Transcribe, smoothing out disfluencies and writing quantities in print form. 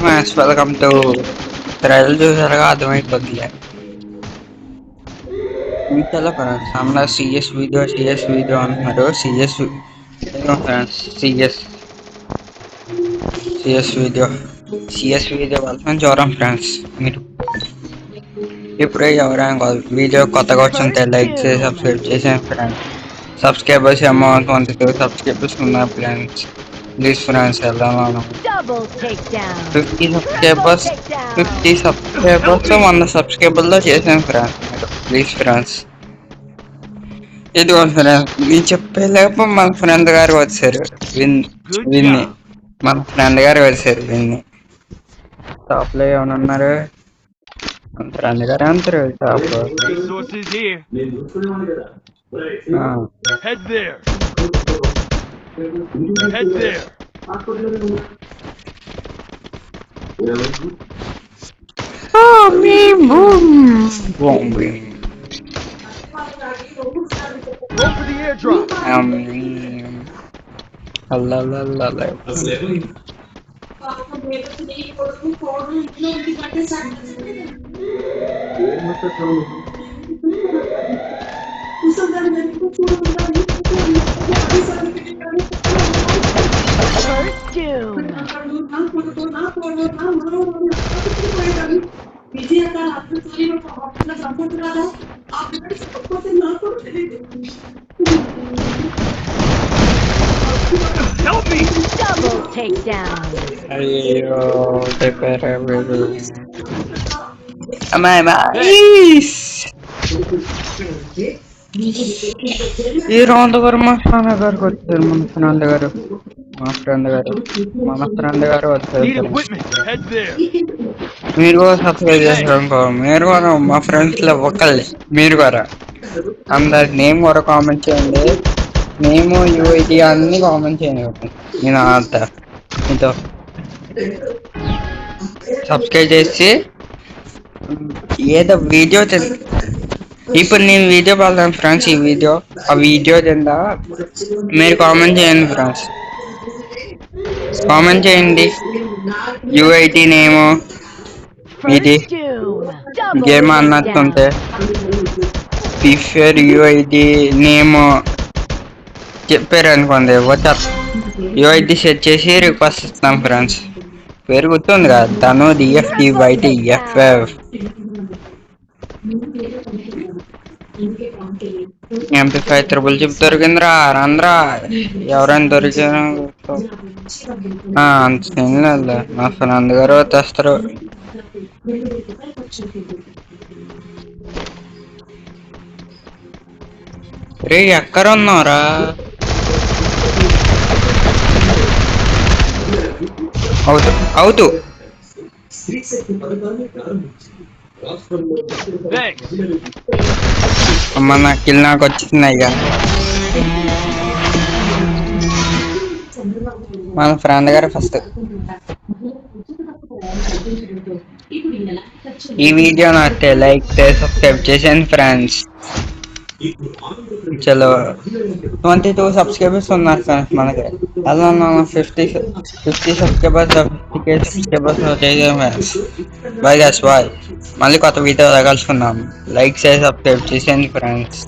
Friends welcome to trial చూసారుగా అర్థమైపోద్దిలే. ఇంతలో friends అన్న సిఎస్ వీడియో అంటున్నారు. సిఎస్ ఫ్రెండ్స్ సిఎస్ వీడియో వెళ్తాం చూడం ఫ్రెండ్స్. మీరు ఇప్పుడే ఎవరైనా కాదు వీడియో కొత్తగా వచ్చింటే లైక్ చేసి సబ్స్క్రైబ్ చేసాను ఫ్రెండ్స్. సబ్స్క్రైబర్స్ అమౌంట్ 22 సబ్స్క్రైబర్స్ ఉన్నారు ఫ్రెండ్స్. ప్లీజ్ ఫ్రెండ్స్ వెళ్దాం. 50 సబ్స్క్రైబర్స్ 100 సబ్స్క్రైబర్లో చేసాను ఫ్రెండ్స్. ప్లీజ్ ఫ్రెండ్స్ ఇదిగో ఫ్రెండ్స్ నేను చెప్పేలేపు మన ఫ్రెండ్ గారు వచ్చారు. విన్ని మన ఫ్రెండ్ గారు వచ్చారు. విన్ని టాప్ లో ఏమైనా ఉన్నారు. మన ఫ్రెండ్ గారు అంటారు టాప్ లో. అయ్యో ఈ రౌండ్ గారు మా ఫ్రెండ్ గారికి వచ్చారు. మన ఫ్రెండ్ గారు వచ్చారు. మీరు కూడా సబ్స్క్రైబ్ చేశారు అనుకో. మీరు కూడా మా ఫ్రెండ్స్ లో ఒకళ్ళే. మీరు కూడా అందరి నేమ్ కూడా కామెంట్ చేయండి. నేమ్ యూఐడి అన్ని కామెంట్ చేయండి. నేను అంతా మీతో సబ్స్క్రైబ్ చేసి ఏదో వీడియో ఇప్పుడు నేను వీడియో పెడతాను ఫ్రెండ్స్. ఆ వీడియో కింద మీరు కామెంట్ చేయండి ఫ్రెండ్స్. కామెంట్ చేయండి యూఐడి నేమ్ ఇది గేమ్ అన్నట్టుంటే ఫిఫర్ యూఐడి నేమ్ చెప్పారు అనుకోండి. యూఐడి సెట్ చేసి రిక్వెస్ట్ ఇస్తాం ఫ్రెండ్స్. పేరు గుర్తుంది కదా, తను DFTYTFF MP5 త్రిబుల్ చిప్ దొరికిందిరా. రంద్రా ఎవరైనా దొరికినా అంత తినలేదు. మా ఫ్రెండ్ గారు తెస్తారు. రే ఎక్కడ ఉన్నావురా? అవుతూ అమ్మ నా కిల్ నాకు వచ్చింది. ఇక మన ఫ్రెండ్ గారు ఫస్ట్ ఈ వీడియో నచ్చితే లైక్ చేసి సబ్స్క్రైబ్ చేసాను ఫ్రెండ్స్. చలో 22 సబ్స్క్రైబర్స్ ఉన్నారు ఫ్రెండ్స్. మనకి అలా 50 subscribers friends. Bye guys bye. మళ్ళీ కొత్త వీడియో కలుసుకుందాం. లైక్ చేసి సబ్స్క్రైబ్ చేసేయండి ఫ్రెండ్స్.